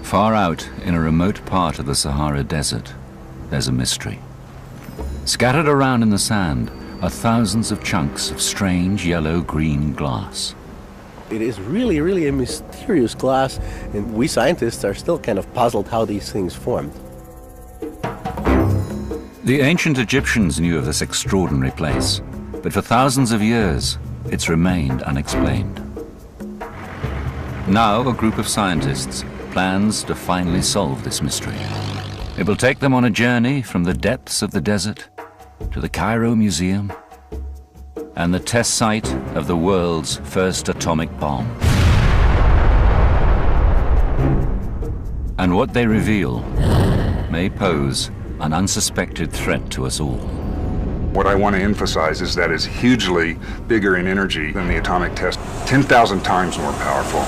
Far out in a remote part of the Sahara Desert, there's a mystery. Scattered around in the sand are thousands of chunks of strange yellow-green glass. It is really a mysterious glass, and we scientists are still kind of puzzled how these things formed. The ancient Egyptians knew of this extraordinary place, but for thousands of years, it's remained unexplained. Now, a group of scientists plans to finally solve this mystery. It will take them on a journey from the depths of the desert to the Cairo Museum and the test site of the world's first atomic bomb. And what they reveal may pose an unsuspected threat to us all. What I want to emphasize is that it's hugely bigger in energy than the atomic test, 10,000 times more powerful.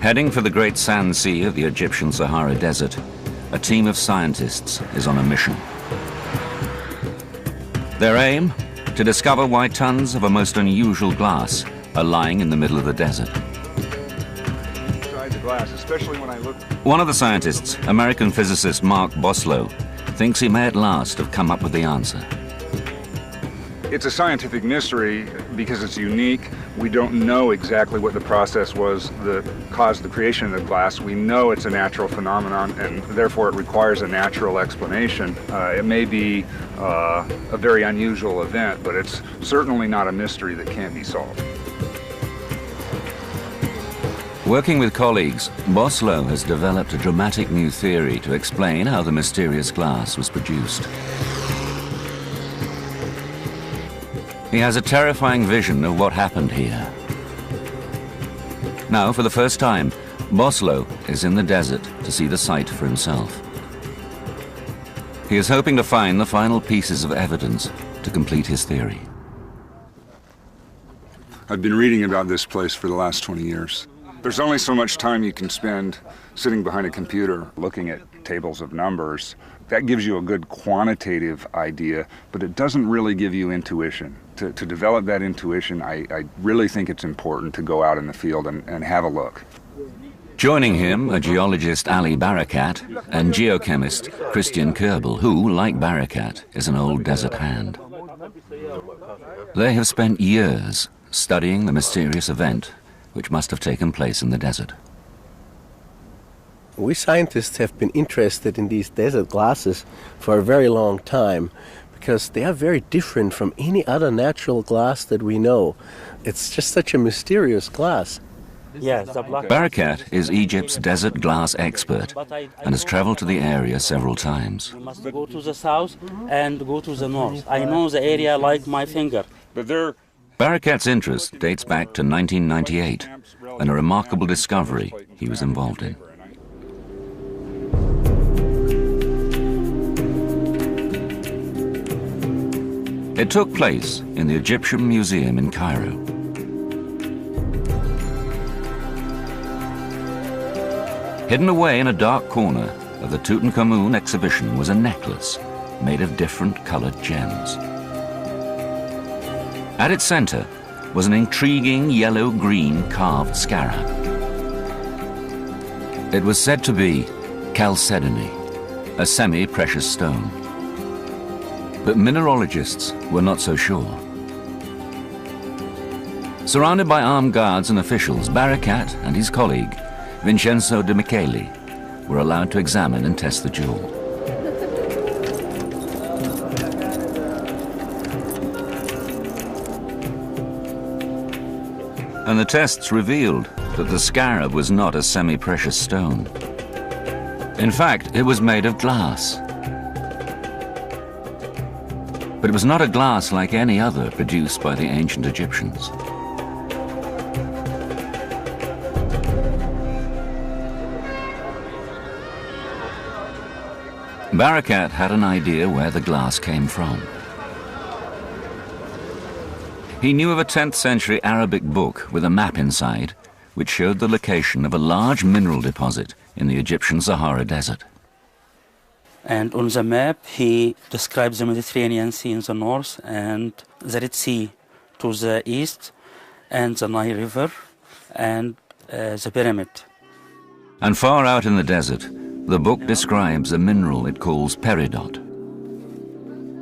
Heading for the great sand sea of the Egyptian Sahara Desert, a team of scientists is on a mission. Their aim? To discover why tons of a most unusual glass are lying in the middle of the desert. Inside the glass, especially when I look. One of the scientists, American physicist Mark Boslow, thinks he may at last have come up with the answer. It's a scientific mystery because it's unique. We don't know exactly what the process was that caused the creation of the glass. We know it's a natural phenomenon, and therefore it requires a natural explanation. It may be a very unusual event, but it's certainly not a mystery that can't be solved. Working with colleagues, Boslow has developed a dramatic new theory to explain how the mysterious glass was produced. He has a terrifying vision of what happened here. Now, for the first time, Boslow is in the desert to see the site for himself. He is hoping to find the final pieces of evidence to complete his theory. I've been reading about this place for the last 20 years. There's only so much time you can spend sitting behind a computer looking at tables of numbers. That gives you a good quantitative idea, but it doesn't really give you intuition. To develop that intuition, I really think it's important to go out in the field and have a look. Joining him are geologist Ali Barakat and geochemist Christian Kerbel, who, like Barakat, is an old desert hand. They have spent years studying the mysterious event which must have taken place in the desert. We scientists have been interested in these desert glasses for a very long time because they are very different from any other natural glass that we know. It's just such a mysterious glass. Yes, the black. Barakat is Egypt's desert glass expert and has traveled to the area several times. You must go to the south and go to the north. I know the area like my finger. But there. Barakat's interest dates back to 1998 and a remarkable discovery he was involved in. It took place in the Egyptian Museum in Cairo. Hidden away in a dark corner of the Tutankhamun exhibition was a necklace made of different colored gems. At its center was an intriguing yellow-green carved scarab. It was said to be chalcedony, a semi-precious stone. But mineralogists were not so sure. Surrounded by armed guards and officials, Barakat and his colleague, Vincenzo de Micheli, were allowed to examine and test the jewel. And the tests revealed that the scarab was not a semi-precious stone. In fact, it was made of glass. But it was not a glass like any other produced by the ancient Egyptians. Barakat had an idea where the glass came from. He knew of a 10th century Arabic book with a map inside, which showed the location of a large mineral deposit in the Egyptian Sahara Desert. And on the map, he describes the Mediterranean Sea in the north and the Red Sea to the east, and the Nile River, and the pyramid. And far out in the desert, the book describes a mineral it calls peridot.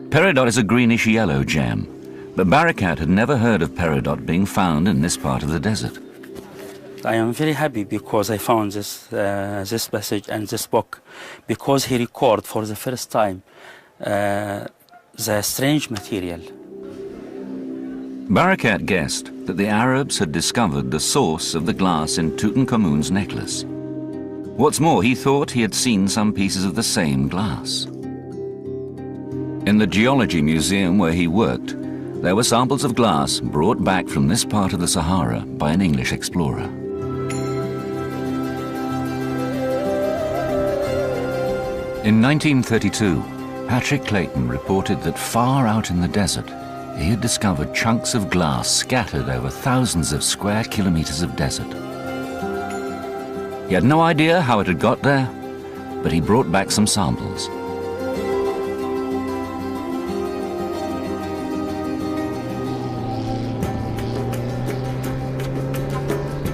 Peridot is a greenish-yellow gem, but Barakat had never heard of peridot being found in this part of the desert. I am very happy because I found this passage and this book, because he recorded for the first time the strange material. Barakat guessed that the Arabs had discovered the source of the glass in Tutankhamun's necklace. What's more, he thought he had seen some pieces of the same glass. In the Geology Museum where he worked, there were samples of glass brought back from this part of the Sahara by an English explorer. In 1932, Patrick Clayton reported that far out in the desert, he had discovered chunks of glass scattered over thousands of square kilometers of desert. He had no idea how it had got there, but he brought back some samples.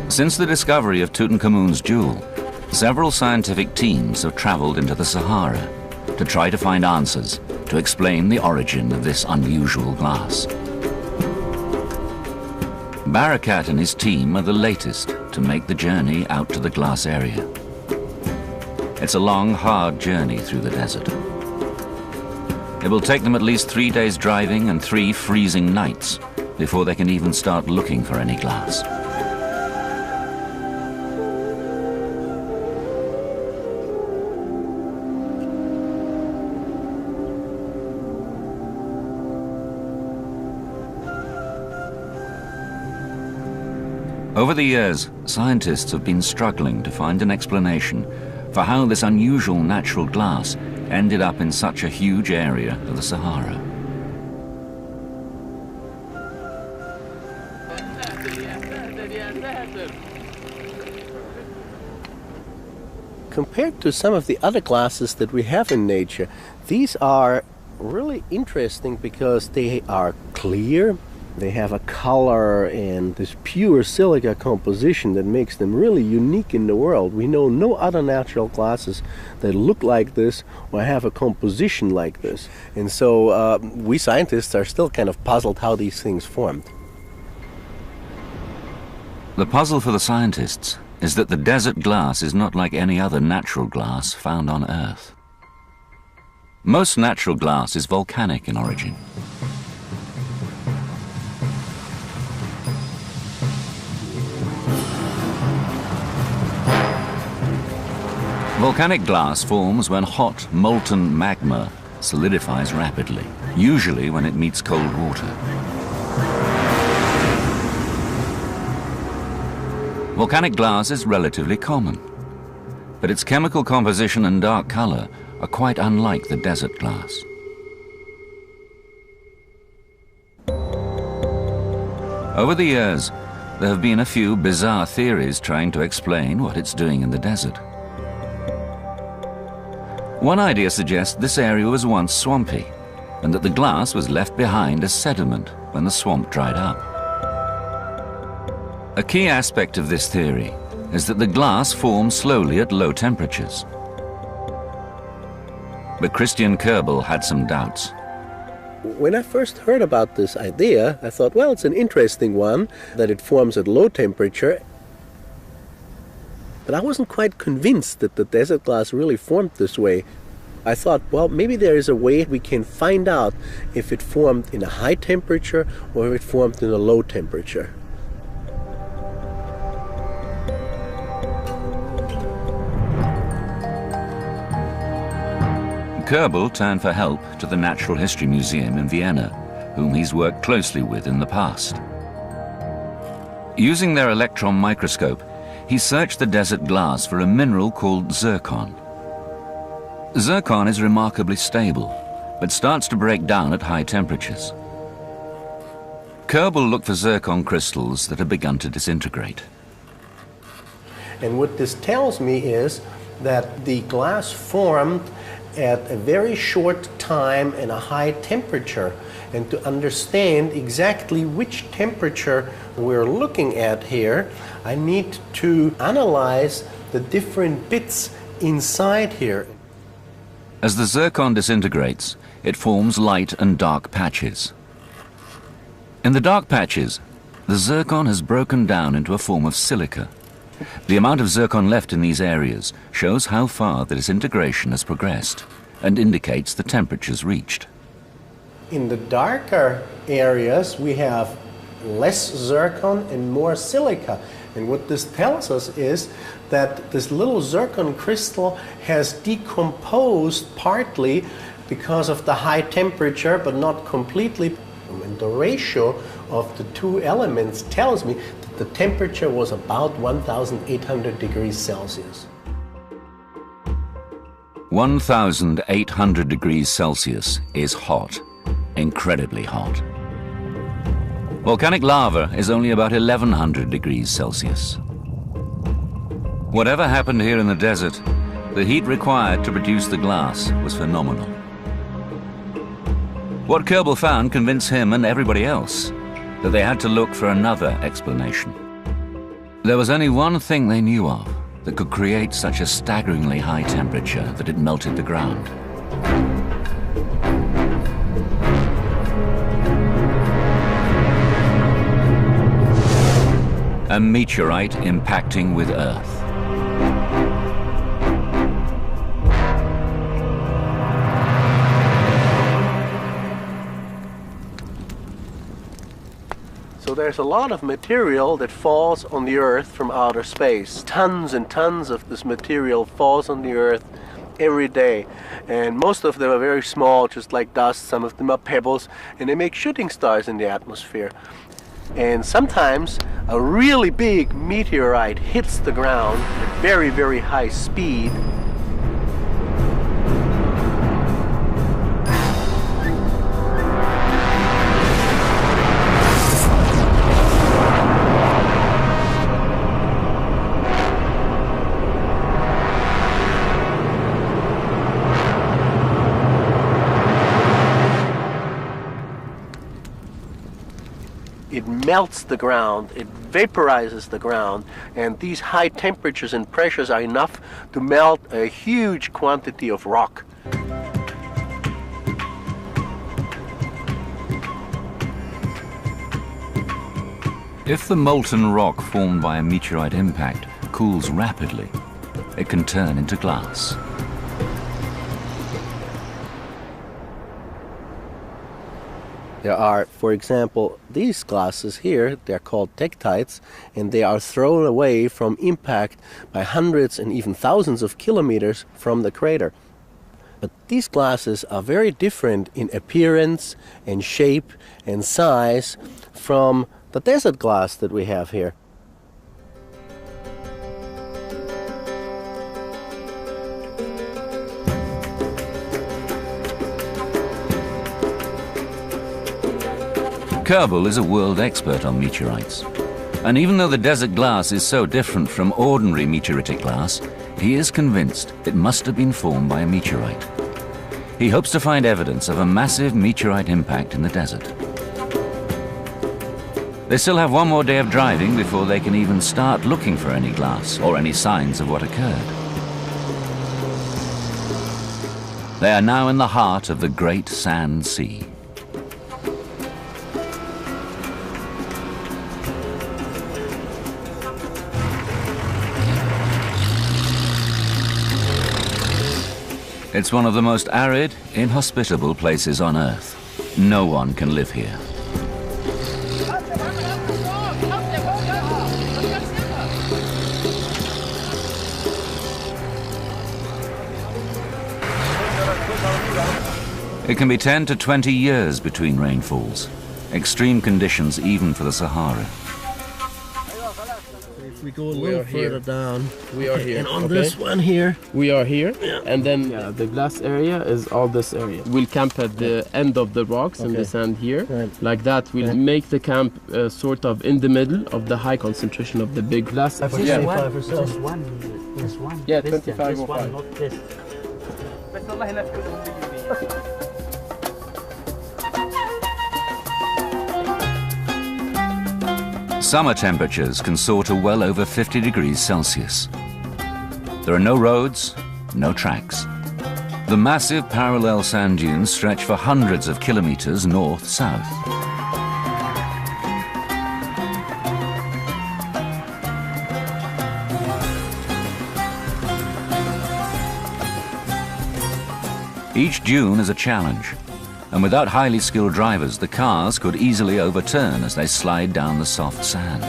Since the discovery of Tutankhamun's jewel, several scientific teams have traveled into the Sahara to try to find answers to explain the origin of this unusual glass. Barakat and his team are the latest to make the journey out to the glass area. It's a long, hard journey through the desert. It will take them at least 3 days driving and 3 freezing nights before they can even start looking for any glass. Over the years, scientists have been struggling to find an explanation for how this unusual natural glass ended up in such a huge area of the Sahara. Compared to some of the other glasses that we have in nature, these are really interesting because they are clear. They have a color and this pure silica composition that makes them really unique in the world. We know no other natural glasses that look like this or have a composition like this. And so we scientists are still kind of puzzled how these things formed. The puzzle for the scientists is that the desert glass is not like any other natural glass found on Earth. Most natural glass is volcanic in origin. Volcanic glass forms when hot, molten magma solidifies rapidly, usually when it meets cold water. Volcanic glass is relatively common, but its chemical composition and dark color are quite unlike the desert glass. Over the years, there have been a few bizarre theories trying to explain what it's doing in the desert. One idea suggests this area was once swampy, and that the glass was left behind as sediment when the swamp dried up. A key aspect of this theory is that the glass forms slowly at low temperatures. But Christian Kerbel had some doubts. When I first heard about this idea, I thought, well, it's an interesting one, that it forms at low temperature. But I wasn't quite convinced that the desert glass really formed this way. I thought, well, maybe there is a way we can find out if it formed in a high temperature or if it formed in a low temperature. Kerbel turned for help to the Natural History Museum in Vienna, whom he's worked closely with in the past. Using their electron microscope, he searched the desert glass for a mineral called zircon. Zircon is remarkably stable, but starts to break down at high temperatures. Kerbel looked for zircon crystals that have begun to disintegrate. And what this tells me is that the glass formed at a very short time and a high temperature. And to understand exactly which temperature we're looking at here, I need to analyze the different bits inside here. As the zircon disintegrates, it forms light and dark patches. In the dark patches, the zircon has broken down into a form of silica. The amount of zircon left in these areas shows how far the disintegration has progressed and indicates the temperatures reached. In the darker areas, we have less zircon and more silica. And what this tells us is that this little zircon crystal has decomposed partly because of the high temperature, but not completely. And the ratio of the two elements tells me that the temperature was about 1,800 degrees Celsius. 1,800 degrees Celsius is hot, incredibly hot. Volcanic lava is only about 1,100 degrees Celsius. Whatever happened here in the desert, the heat required to produce the glass was phenomenal. What Kerbel found convinced him and everybody else that they had to look for another explanation. There was only one thing they knew of that could create such a staggeringly high temperature that it melted the ground. A meteorite impacting with Earth. So there's a lot of material that falls on the Earth from outer space. Tons and tons of this material falls on the Earth every day. And most of them are very small, just like dust. Some of them are pebbles, and they make shooting stars in the atmosphere. And sometimes a really big meteorite hits the ground at very, very high speed. It melts the ground, it vaporizes the ground, and these high temperatures and pressures are enough to melt a huge quantity of rock. If the molten rock formed by a meteorite impact cools rapidly, it can turn into glass. There are, for example, these glasses here. They're called tektites, and they are thrown away from impact by hundreds and even thousands of kilometers from the crater. But these glasses are very different in appearance and shape and size from the desert glass that we have here. Kerbel is a world expert on meteorites. And even though the desert glass is so different from ordinary meteoritic glass, he is convinced it must have been formed by a meteorite. He hopes to find evidence of a massive meteorite impact in the desert. They still have one more day of driving before they can even start looking for any glass or any signs of what occurred. They are now in the heart of the Great Sand Sea. It's one of the most arid, inhospitable places on Earth. No one can live here. It can be 10 to 20 years between rainfalls. Extreme conditions even for the Sahara. If we go a little further down, We are here. and on this one here, We are here, and then the glass area is all this area. We'll camp at the end of the rocks in the sand here. Right. Like that, we'll make the camp sort of in the middle of the high concentration of the big glass. Just one. Yeah, This 25 this or one, 5. not this. Summer temperatures can soar to well over 50 degrees Celsius. There are no roads, no tracks. The massive parallel sand dunes stretch for hundreds of kilometers north-south. Each dune is a challenge, and without highly skilled drivers, the cars could easily overturn as they slide down the soft sand.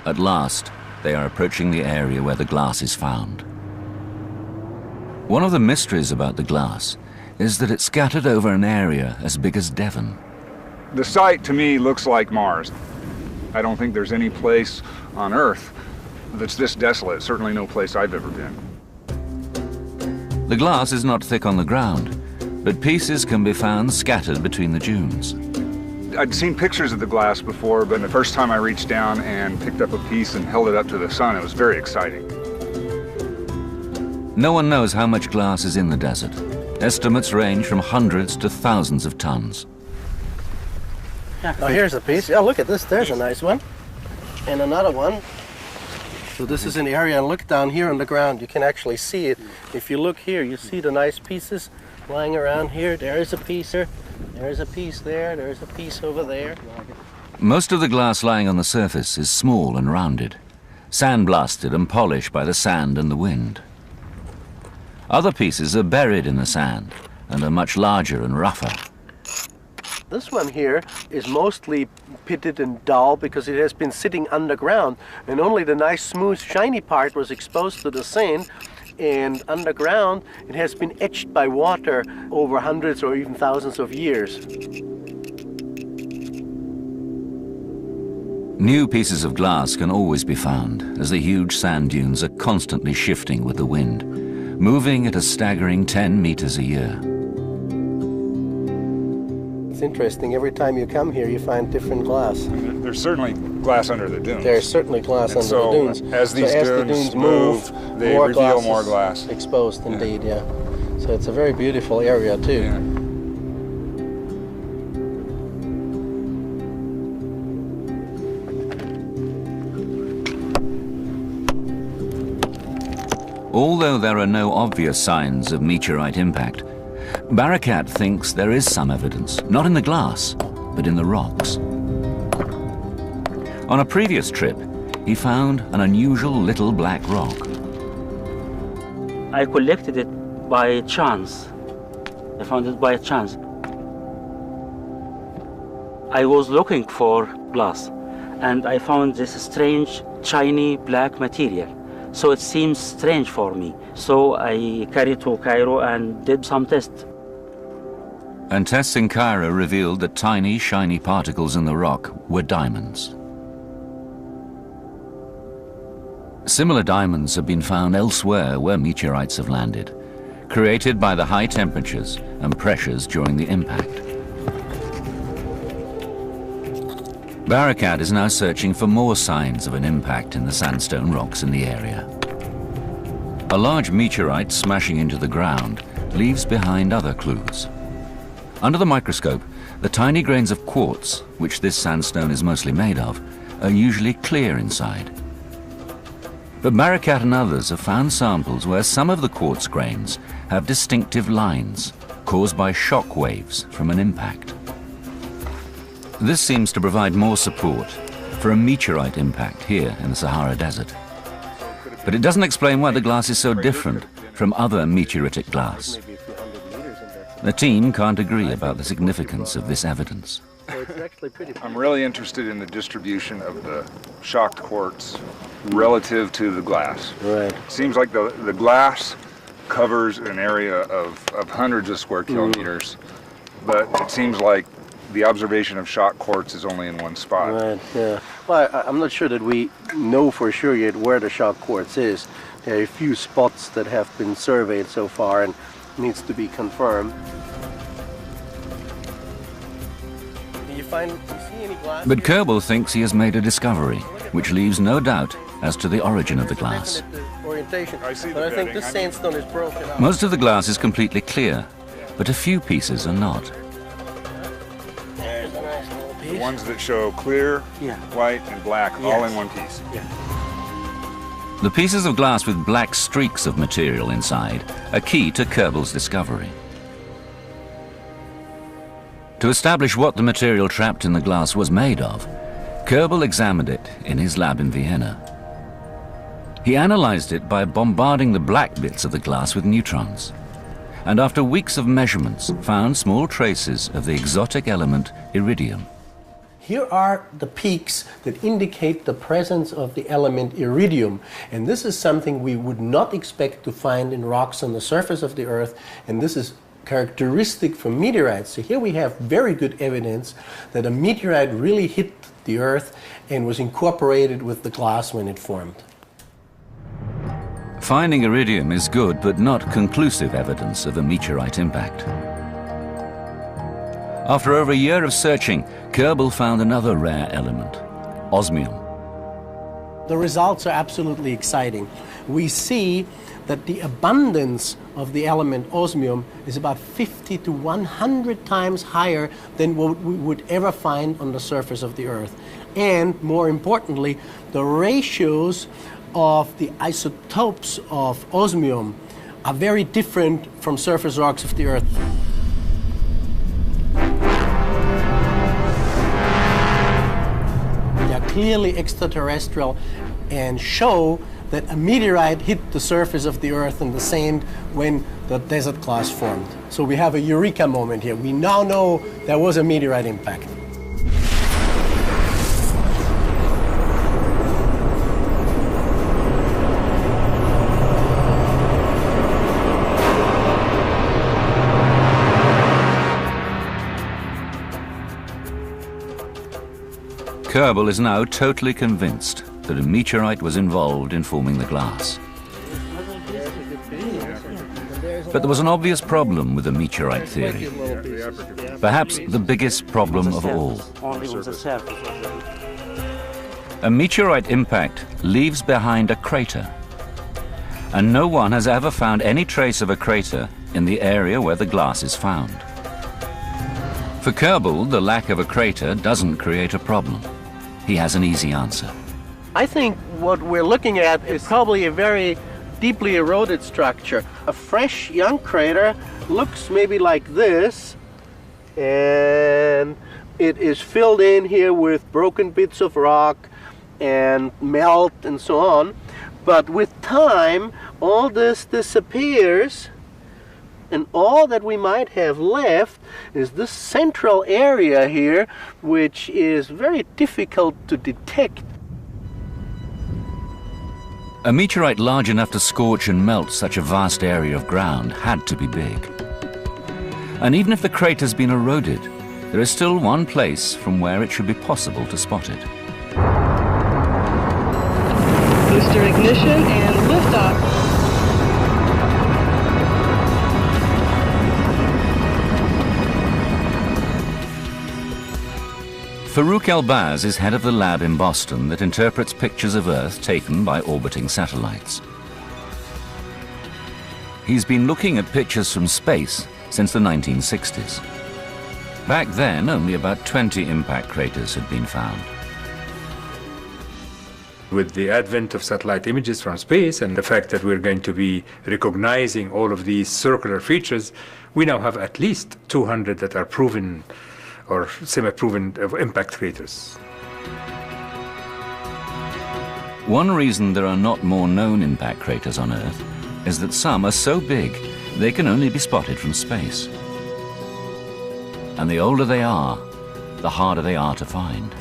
At last, they are approaching the area where the glass is found. One of the mysteries about the glass is that it's scattered over an area as big as Devon. The site to me looks like Mars. I don't think there's any place on Earth that's this desolate, certainly no place I've ever been. The glass is not thick on the ground, but pieces can be found scattered between the dunes. I'd seen pictures of the glass before, but the first time I reached down and picked up a piece and held it up to the sun, it was very exciting. No one knows how much glass is in the desert. Estimates range from hundreds to thousands of tons. oh, here's a piece. Yeah, look at this. There's a nice one. And another one. So this is an area, and look down here on the ground. You can actually see it. If you look here, you see the nice pieces lying around here. There is a piece here. There's a piece there. There's a piece over there. Most of the glass lying on the surface is small and rounded, sandblasted and polished by the sand and the wind. Other pieces are buried in the sand and are much larger and rougher. This one here is mostly pitted and dull because it has been sitting underground, and only the nice smooth shiny part was exposed to the sand, and underground it has been etched by water over hundreds or even thousands of years. New pieces of glass can always be found, as the huge sand dunes are constantly shifting with the wind, moving at a staggering 10 meters a year. It's interesting, every time you come here you find different glass. There's certainly glass under the dunes. There's certainly glass And under so, the dunes. as these the dunes dunes move, they more reveal glass more is glass. exposed indeed, yeah. So it's a very beautiful area too. Yeah. Although there are no obvious signs of meteorite impact, Barakat thinks there is some evidence, not in the glass, but in the rocks. On a previous trip, he found an unusual little black rock. I collected it by chance. I found it by chance. I was looking for glass, and I found this strange, shiny black material. So it seems strange for me. So I carried to Cairo and did some tests. And tests in Cairo revealed that tiny, shiny particles in the rock were diamonds. Similar diamonds have been found elsewhere where meteorites have landed, created by the high temperatures and pressures during the impact. Barakat is now searching for more signs of an impact in the sandstone rocks in the area. A large meteorite smashing into the ground leaves behind other clues. Under the microscope, the tiny grains of quartz, which this sandstone is mostly made of, are usually clear inside. But Barakat and others have found samples where some of the quartz grains have distinctive lines caused by shock waves from an impact. This seems to provide more support for a meteorite impact here in the Sahara Desert. But it doesn't explain why the glass is so different from other meteoritic glass. The team can't agree about the significance of this evidence. So it's actually pretty. I'm really interested in the distribution of the shocked quartz relative to the glass. Right. Seems like the glass covers an area of hundreds of square kilometers, but it seems like the observation of shocked quartz is only in one spot. Right, yeah. Well, I'm not sure that we know for sure yet where the shocked quartz is. There are a few spots that have been surveyed so far and needs to be confirmed. Do you see any glass? But Kerbel thinks he has made a discovery, which leaves no doubt as to the origin of the glass. Orientation. I see the But I think bedding. this sandstone is broken up. Most of the glass is completely clear, but a few pieces are not. There's a nice little The piece. ones that show clear, Yeah. white, and black all in one piece. The pieces of glass with black streaks of material inside are key to Kerbel's discovery. To establish what the material trapped in the glass was made of, Kerbel examined it in his lab in Vienna. He analyzed it by bombarding the black bits of the glass with neutrons, and after weeks of measurements found small traces of the exotic element iridium. Here are the peaks that indicate the presence of the element iridium, and this is something we would not expect to find in rocks on the surface of the Earth, and this is characteristic for meteorites. So here we have very good evidence that a meteorite really hit the Earth and was incorporated with the glass when it formed. Finding iridium is good, but not conclusive evidence of a meteorite impact. After over a year of searching, Kerbel found another rare element, osmium. The results are absolutely exciting. We see that the abundance of the element osmium is about 50 to 100 times higher than what we would ever find on the surface of the Earth. And more importantly, the ratios of the isotopes of osmium are very different from surface rocks of the Earth. They are clearly extraterrestrial and show that a meteorite hit the surface of the Earth and the sand when the desert glass formed. So we have a eureka moment here. We now know there was a meteorite impact. Kerbel is now totally convinced that a meteorite was involved in forming the glass. But there was an obvious problem with the meteorite theory. Perhaps the biggest problem of all. Only on the surface. A meteorite impact leaves behind a crater. And no one has ever found any trace of a crater in the area where the glass is found. For Kerbel, the lack of a crater doesn't create a problem. He has an easy answer. I think what we're looking at is probably a very deeply eroded structure. A fresh young crater looks maybe like this, and it is filled in here with broken bits of rock and melt and so on. But with time, all this disappears, and all that we might have left is this central area here, which is very difficult to detect. A meteorite large enough to scorch and melt such a vast area of ground had to be big. And even if the crater's been eroded, there is still one place from where it should be possible to spot it. Booster ignition and liftoff. Farouk Elbaz is head of the lab in Boston that interprets pictures of Earth taken by orbiting satellites. He's been looking at pictures from space since the 1960s. Back then, only about 20 impact craters had been found. With the advent of satellite images from space and the fact that we're going to be recognizing all of these circular features, we now have at least 200 that are proven or semi-proven impact craters. One reason there are not more known impact craters on Earth is that some are so big they can only be spotted from space. And the older they are, the harder they are to find.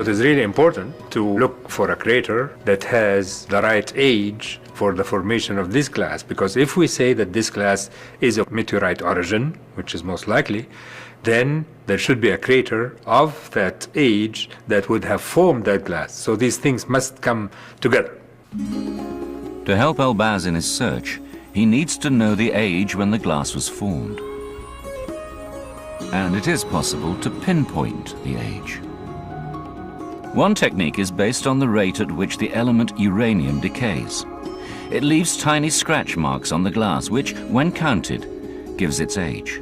It is really important to look for a crater that has the right age for the formation of this glass, because if we say that this glass is of meteorite origin, which is most likely, then there should be a crater of that age that would have formed that glass. So these things must come together. To help Elbaz in his search, he needs to know the age when the glass was formed. And it is possible to pinpoint the age. One technique is based on the rate at which the element uranium decays. It leaves tiny scratch marks on the glass, which, when counted, gives its age.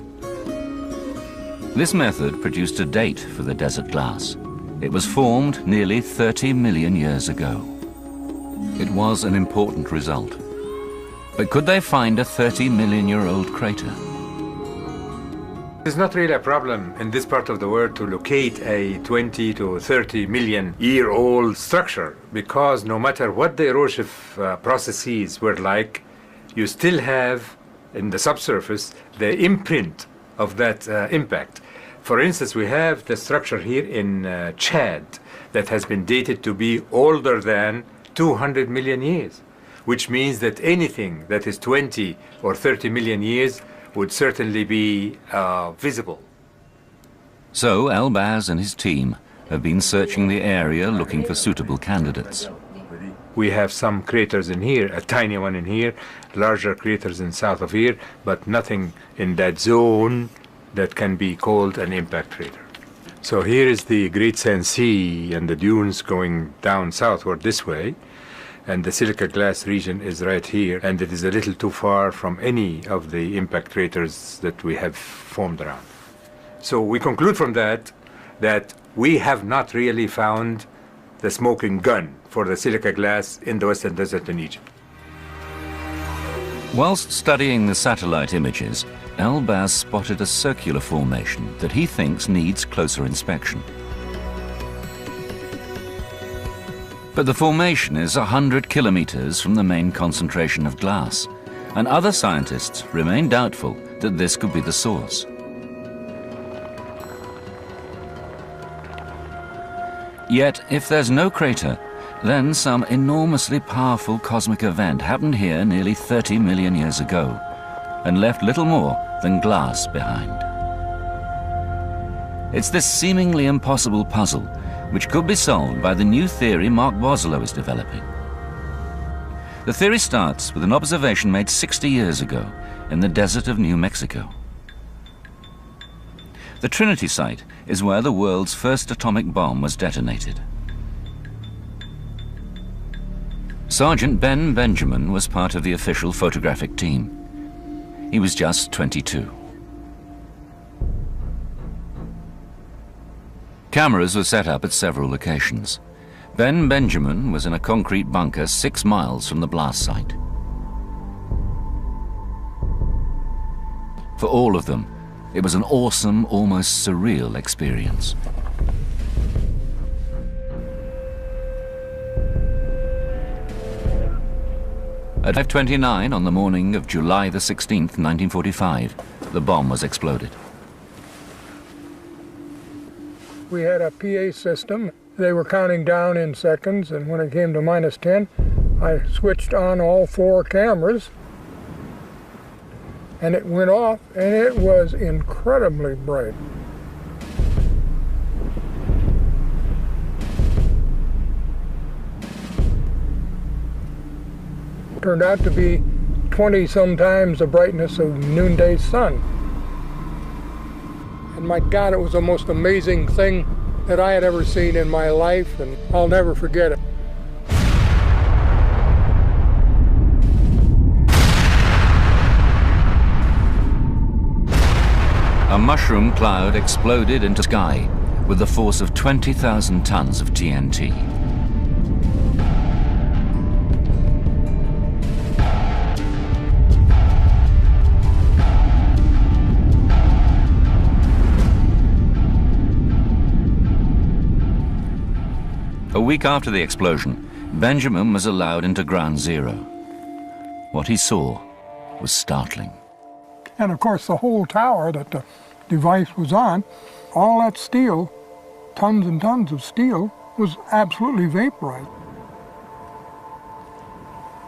This method produced a date for the desert glass. It was formed nearly 30 million years ago. It was an important result. But could they find a 30-million-year-old crater? It's not really a problem in this part of the world to locate a 20 to 30 million year old structure, because no matter what the erosive processes were like, you still have in the subsurface the imprint of that impact. For instance, we have the structure here in Chad that has been dated to be older than 200 million years, which means that anything that is 20 or 30 million years would certainly be visible. So Elbaz and his team have been searching the area looking for suitable candidates. We have some craters in here, a tiny one in here, larger craters in south of here, but nothing in that zone that can be called an impact crater. So here is the Great Sand Sea and the dunes going down southward this way. And the silica glass region is right here, and it is a little too far from any of the impact craters that we have formed around. So we conclude from that we have not really found the smoking gun for the silica glass in the Western Desert in Egypt. Whilst studying the satellite images, Elbaz spotted a circular formation that he thinks needs closer inspection. But the formation is 100 kilometers from the main concentration of glass, and other scientists remain doubtful that this could be the source. Yet, if there's no crater, then some enormously powerful cosmic event happened here nearly 30 million years ago, and left little more than glass behind. It's this seemingly impossible puzzle which could be solved by the new theory Mark Boslow is developing. The theory starts with an observation made 60 years ago in the desert of New Mexico. The Trinity site is where the world's first atomic bomb was detonated. Sergeant Ben Benjamin was part of the official photographic team. He was just 22. Cameras were set up at several locations. Ben Benjamin was in a concrete bunker 6 miles from the blast site. For all of them, it was an awesome, almost surreal experience. At 5:29 on the morning of July the 16th, 1945, the bomb was exploded. We had a PA system. They were counting down in seconds, and when it came to -10, I switched on all 4 cameras, and it went off, and it was incredibly bright. It turned out to be 20-some times the brightness of noonday sun. And my God, it was the most amazing thing that I had ever seen in my life, and I'll never forget it. A mushroom cloud exploded into sky with the force of 20,000 tons of TNT. A week after the explosion, Benjamin was allowed into Ground Zero. What he saw was startling. And of course the whole tower that the device was on, all that steel, tons and tons of steel, was absolutely vaporized.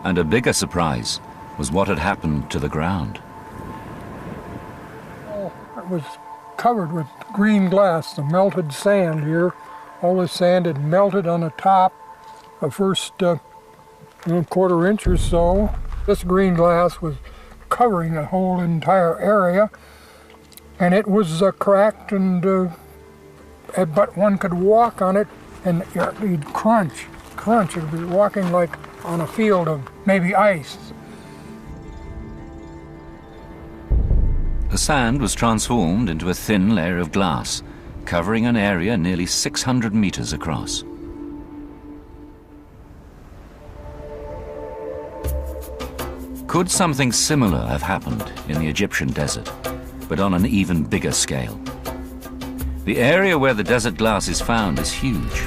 And a bigger surprise was what had happened to the ground. It was covered with green glass, the melted sand here. All the sand had melted on the top, the first quarter inch or so. This green glass was covering the whole entire area, and it was cracked, and but one could walk on it, and you'd crunch. You'd be walking like on a field of maybe ice. The sand was transformed into a thin layer of glass, covering an area nearly 600 meters across. Could something similar have happened in the Egyptian desert, but on an even bigger scale? The area where the desert glass is found is huge.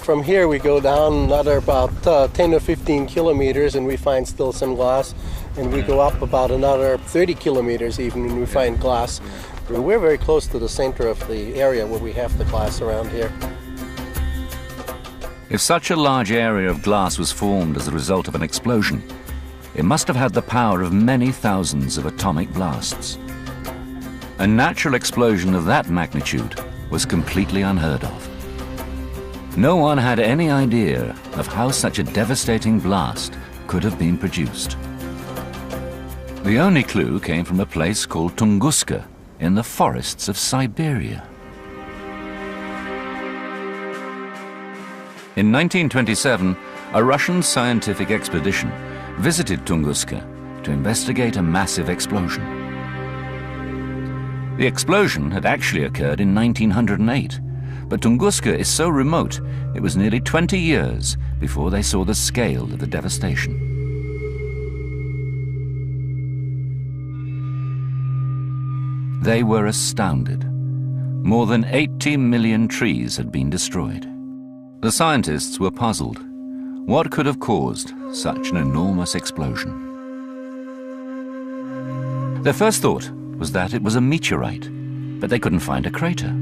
From here we go down another about 10 or 15 kilometers and we find still some glass. And we go up about another 30 kilometers even and we find glass. And we're very close to the center of the area where we have the glass around here. If such a large area of glass was formed as a result of an explosion, it must have had the power of many thousands of atomic blasts. A natural explosion of that magnitude was completely unheard of. No one had any idea of how such a devastating blast could have been produced. The only clue came from a place called Tunguska in the forests of Siberia. In 1927, a Russian scientific expedition visited Tunguska to investigate a massive explosion. The explosion had actually occurred in 1908, but Tunguska is so remote it was nearly 20 years before they saw the scale of the devastation. They were astounded. More than 80 million trees had been destroyed. The scientists were puzzled. What could have caused such an enormous explosion? Their first thought was that it was a meteorite, but they couldn't find a crater.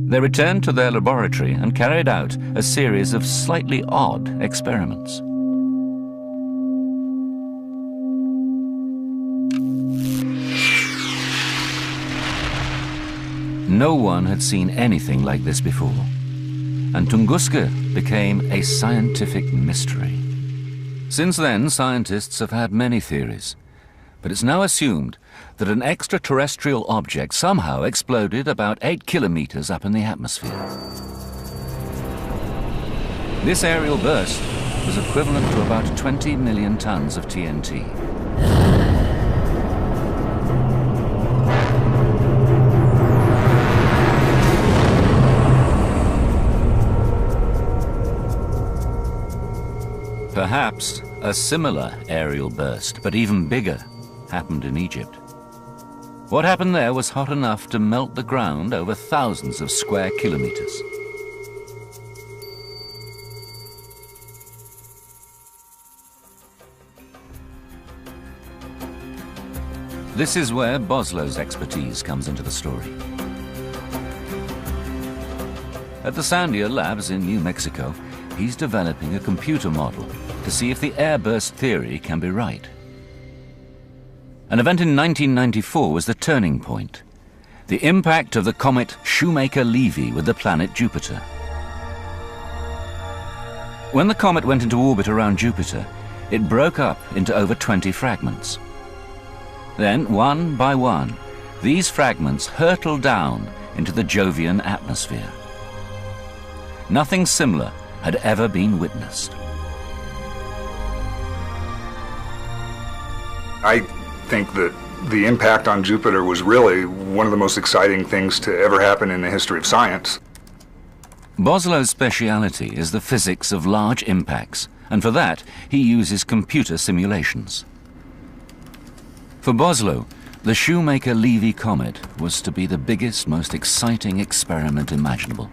They returned to their laboratory and carried out a series of slightly odd experiments. No one had seen anything like this before, and Tunguska became a scientific mystery. Since then, scientists have had many theories, but it's now assumed that an extraterrestrial object somehow exploded about 8 kilometers up in the atmosphere. This aerial burst was equivalent to about 20 million tons of TNT. Perhaps a similar aerial burst, but even bigger, happened in Egypt. What happened there was hot enough to melt the ground over thousands of square kilometers. This is where Boslow's expertise comes into the story. At the Sandia Labs in New Mexico, he's developing a computer model to see if the airburst theory can be right. An event in 1994 was the turning point, the impact of the comet Shoemaker-Levy with the planet Jupiter. When the comet went into orbit around Jupiter, it broke up into over 20 fragments. Then, one by one, these fragments hurtled down into the Jovian atmosphere. Nothing similar had ever been witnessed. I think that the impact on Jupiter was really one of the most exciting things to ever happen in the history of science. Boslow's speciality is the physics of large impacts, and for that he uses computer simulations. For Boslow, the Shoemaker-Levy comet was to be the biggest, most exciting experiment imaginable.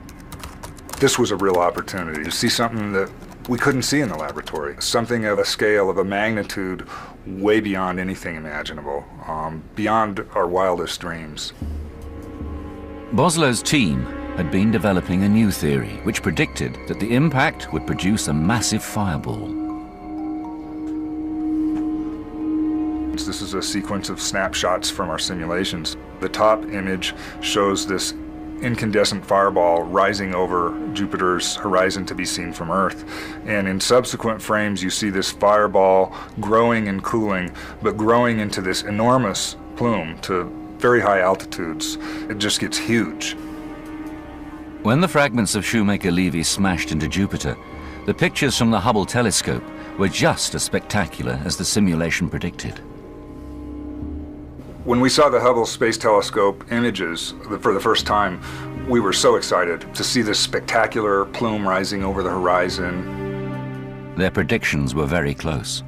This was a real opportunity to see something that we couldn't see in the laboratory. Something of a scale, of a magnitude way beyond anything imaginable, beyond our wildest dreams. Boslow's team had been developing a new theory which predicted that the impact would produce a massive fireball. This is a sequence of snapshots from our simulations. The top image shows this incandescent fireball rising over Jupiter's horizon to be seen from Earth. And in subsequent frames, you see this fireball growing and cooling, but growing into this enormous plume to very high altitudes. It just gets huge. When the fragments of Shoemaker-Levy smashed into Jupiter, the pictures from the Hubble telescope were just as spectacular as the simulation predicted. When we saw the Hubble Space Telescope images for the first time, we were so excited to see this spectacular plume rising over the horizon. Their predictions were very close.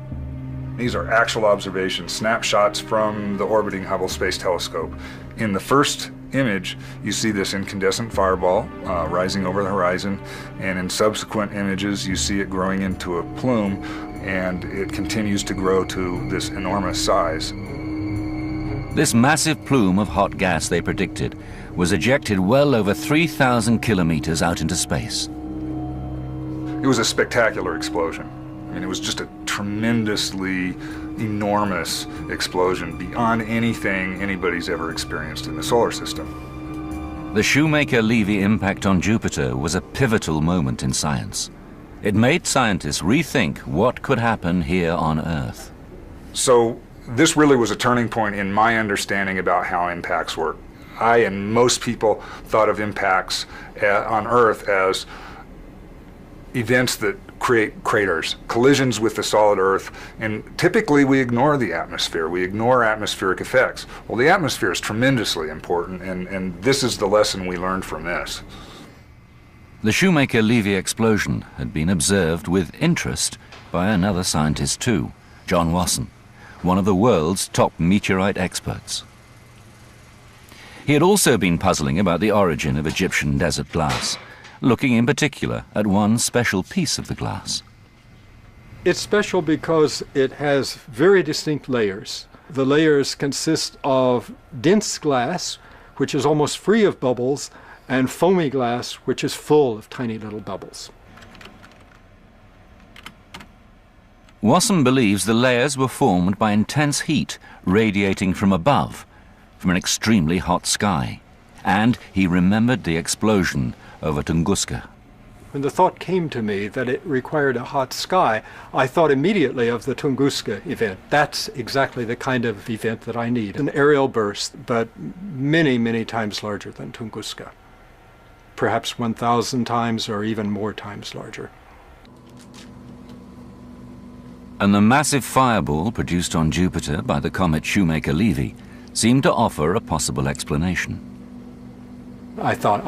These are actual observations, snapshots from the orbiting Hubble Space Telescope. In the first image, you see this incandescent fireball rising over the horizon, and in subsequent images, you see it growing into a plume, and it continues to grow to this enormous size. This massive plume of hot gas they predicted was ejected well over 3,000 kilometers out into space. It was a spectacular explosion. I mean, it was just a tremendously enormous explosion beyond anything anybody's ever experienced in the solar system. The Shoemaker-Levy impact on Jupiter was a pivotal moment in science. It made scientists rethink what could happen here on Earth. So this really was a turning point in my understanding about how impacts work. I and most people thought of impacts on Earth as events that create craters, collisions with the solid Earth, and typically we ignore the atmosphere. We ignore atmospheric effects. Well, the atmosphere is tremendously important, and this is the lesson we learned from this. The Shoemaker-Levy explosion had been observed with interest by another scientist too, John Wasson, one of the world's top meteorite experts. He had also been puzzling about the origin of Egyptian desert glass, looking in particular at one special piece of the glass. It's special because it has very distinct layers. The layers consist of dense glass, which is almost free of bubbles, and foamy glass, which is full of tiny little bubbles. Wasson believes the layers were formed by intense heat radiating from above, from an extremely hot sky, and he remembered the explosion over Tunguska. When the thought came to me that it required a hot sky, I thought immediately of the Tunguska event. That's exactly the kind of event that I need. An aerial burst, but many, many times larger than Tunguska. Perhaps 1,000 times or even more times larger. And the massive fireball produced on Jupiter by the comet Shoemaker-Levy seemed to offer a possible explanation. I thought,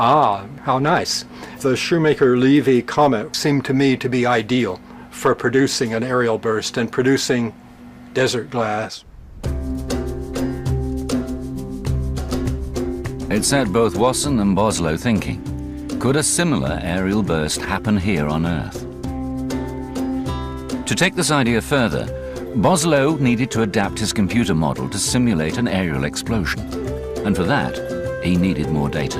how nice. The Shoemaker-Levy comet seemed to me to be ideal for producing an aerial burst and producing desert glass. It set both Wasson and Boslow thinking, could a similar aerial burst happen here on Earth? To take this idea further, Boslow needed to adapt his computer model to simulate an aerial explosion, and for that, he needed more data.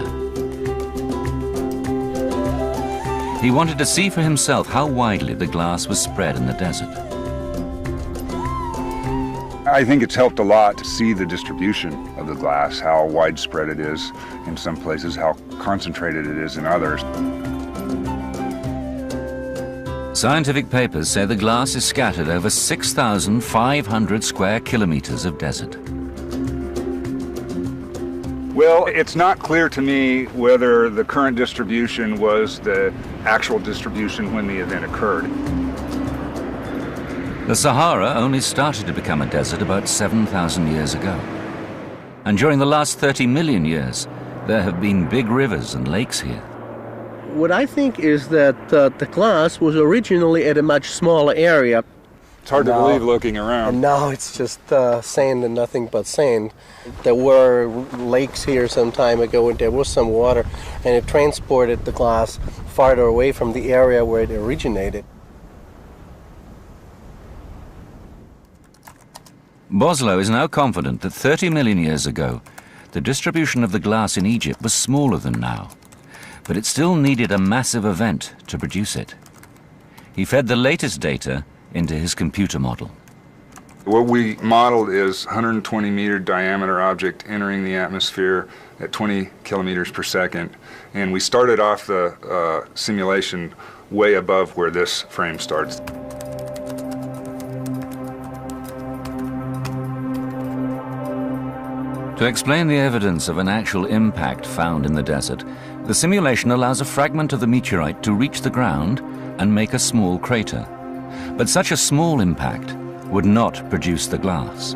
He wanted to see for himself how widely the glass was spread in the desert. I think it's helped a lot to see the distribution of the glass, how widespread it is in some places, how concentrated it is in others. Scientific papers say the glass is scattered over 6,500 square kilometers of desert. Well, it's not clear to me whether the current distribution was the actual distribution when the event occurred. The Sahara only started to become a desert about 7,000 years ago. And during the last 30 million years, there have been big rivers and lakes here. What I think is that the glass was originally at a much smaller area. It's hard to believe looking around. And now it's just sand and nothing but sand. There were lakes here some time ago and there was some water, and it transported the glass farther away from the area where it originated. Boslow is now confident that 30 million years ago, the distribution of the glass in Egypt was smaller than now, but it still needed a massive event to produce it. He fed the latest data into his computer model. What we modeled is 120-meter diameter object entering the atmosphere at 20 kilometers per second, and we started off the simulation way above where this frame starts. To explain the evidence of an actual impact found in the desert, the simulation allows a fragment of the meteorite to reach the ground and make a small crater. But such a small impact would not produce the glass.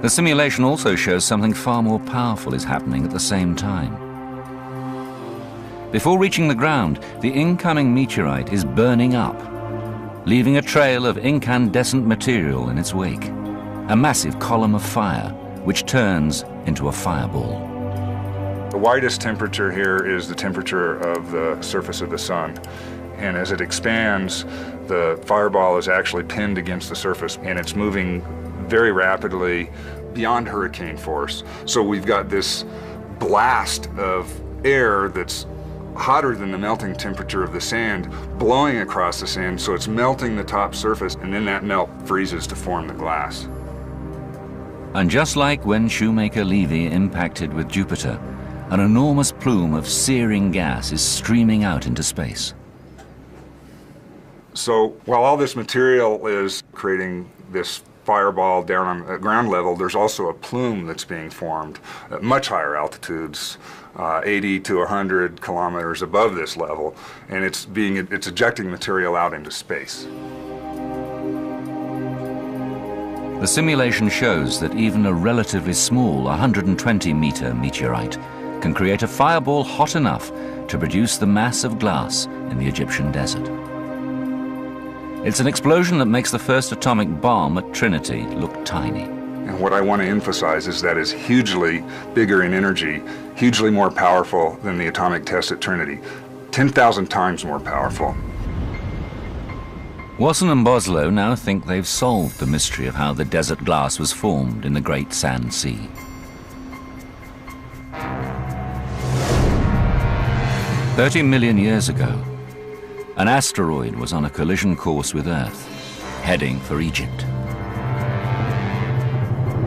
The simulation also shows something far more powerful is happening at the same time. Before reaching the ground, the incoming meteorite is burning up, leaving a trail of incandescent material in its wake, a massive column of fire which turns into a fireball. The widest temperature here is the temperature of the surface of the sun. And as it expands, the fireball is actually pinned against the surface, and it's moving very rapidly beyond hurricane force. So we've got this blast of air that's hotter than the melting temperature of the sand blowing across the sand, so it's melting the top surface, and then that melt freezes to form the glass. And just like when Shoemaker-Levy impacted with Jupiter, an enormous plume of searing gas is streaming out into space. So while all this material is creating this fireball down on ground level, there's also a plume that's being formed at much higher altitudes, 80 to 100 kilometers above this level, and it's ejecting material out into space. The simulation shows that even a relatively small 120-meter meteorite can create a fireball hot enough to produce the mass of glass in the Egyptian desert. It's an explosion that makes the first atomic bomb at Trinity look tiny. And what I want to emphasize is that it's hugely bigger in energy, hugely more powerful than the atomic test at Trinity, 10,000 times more powerful. Wasson and Boslow now think they've solved the mystery of how the desert glass was formed in the Great Sand Sea. "30 million years ago, an asteroid was on a collision course with Earth, heading for Egypt.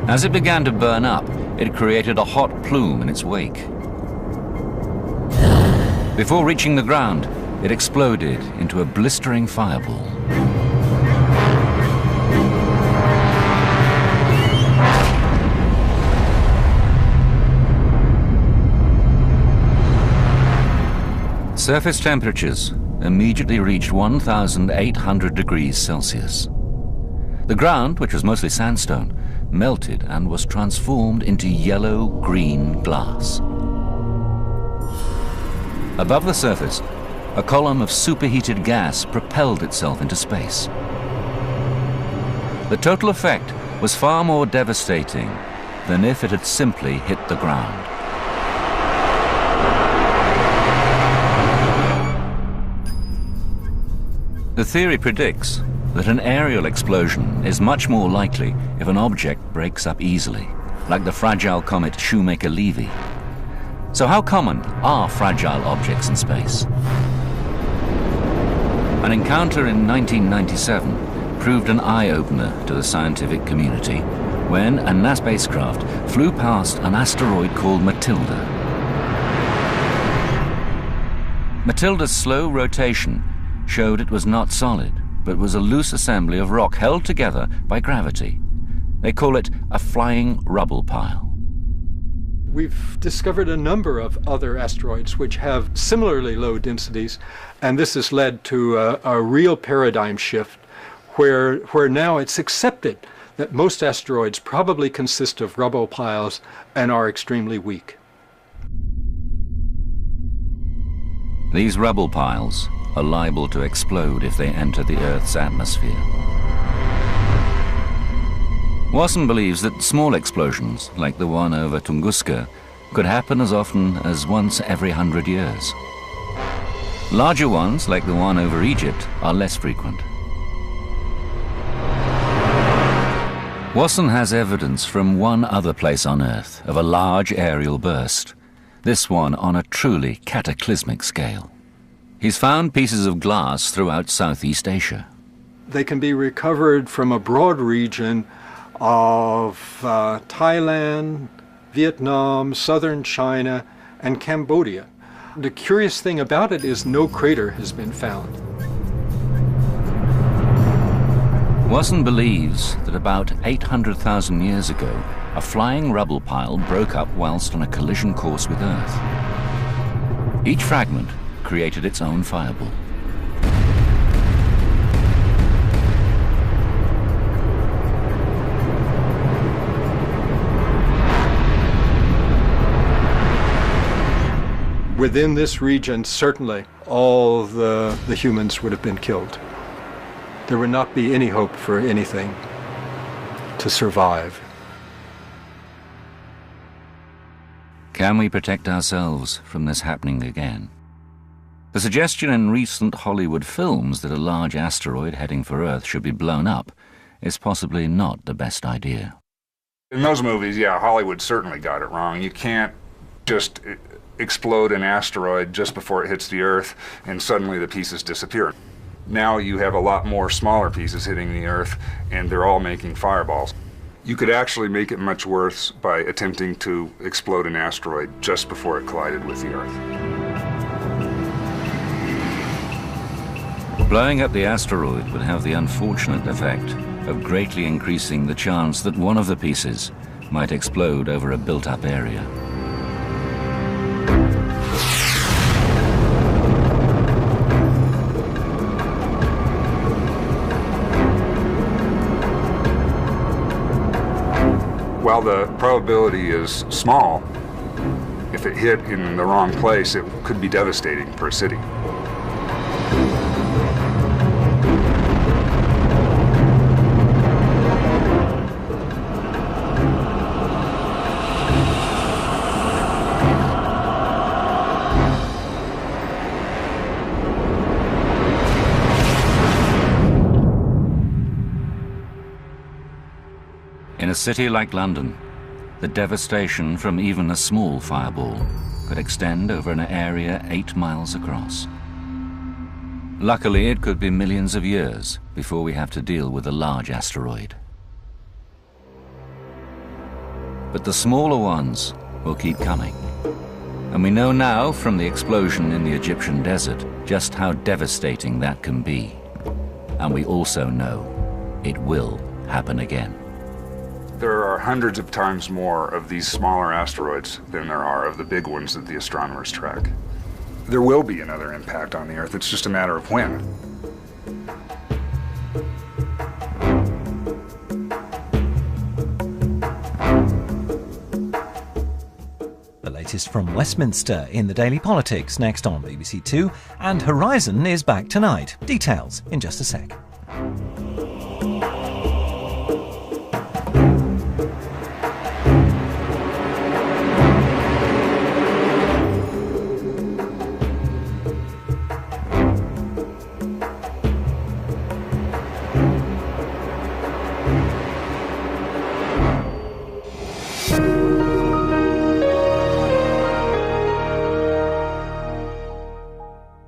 As it began to burn up, it created a hot plume in its wake. Before reaching the ground, it exploded into a blistering fireball. Surface temperatures immediately reached 1,800 degrees Celsius. The ground, which was mostly sandstone, melted and was transformed into yellow-green glass. Above the surface, a column of superheated gas propelled itself into space. The total effect was far more devastating than if it had simply hit the ground. The theory predicts that an aerial explosion is much more likely if an object breaks up easily, like the fragile comet Shoemaker-Levy. So how common are fragile objects in space? An encounter in 1997 proved an eye-opener to the scientific community when a NASA spacecraft flew past an asteroid called Matilda. Matilda's slow rotation showed it was not solid, but was a loose assembly of rock held together by gravity. They call it a flying rubble pile. We've discovered a number of other asteroids which have similarly low densities, and this has led to a real paradigm shift where now it's accepted that most asteroids probably consist of rubble piles and are extremely weak. These rubble piles are liable to explode if they enter the Earth's atmosphere. Wasson believes that small explosions, like the one over Tunguska, could happen as often as once every 100 years. Larger ones, like the one over Egypt, are less frequent. Wasson has evidence from one other place on Earth of a large aerial burst, this one on a truly cataclysmic scale. He's found pieces of glass throughout Southeast Asia. They can be recovered from a broad region of Thailand, Vietnam, southern China, and Cambodia. The curious thing about it is no crater has been found. Wasson believes that about 800,000 years ago, a flying rubble pile broke up whilst on a collision course with Earth. Each fragment created its own fireball. Within this region, certainly, all the humans would have been killed. There would not be any hope for anything to survive. Can we protect ourselves from this happening again? The suggestion in recent Hollywood films that a large asteroid heading for Earth should be blown up is possibly not the best idea. In those movies, yeah, Hollywood certainly got it wrong. You can't just explode an asteroid just before it hits the Earth and suddenly the pieces disappear. Now you have a lot more smaller pieces hitting the Earth, and they're all making fireballs. You could actually make it much worse by attempting to explode an asteroid just before it collided with the Earth. Blowing up the asteroid would have the unfortunate effect of greatly increasing the chance that one of the pieces might explode over a built-up area. While the probability is small, if it hit in the wrong place, it could be devastating for a city. In a city like London, the devastation from even a small fireball could extend over an area 8 miles across. Luckily, it could be millions of years before we have to deal with a large asteroid. But the smaller ones will keep coming. And we know now from the explosion in the Egyptian desert just how devastating that can be. And we also know it will happen again. There are hundreds of times more of these smaller asteroids than there are of the big ones that the astronomers track. There will be another impact on the Earth. It's just a matter of when. The latest from Westminster in the Daily Politics next on BBC Two, and Horizon is back tonight. Details in just a sec.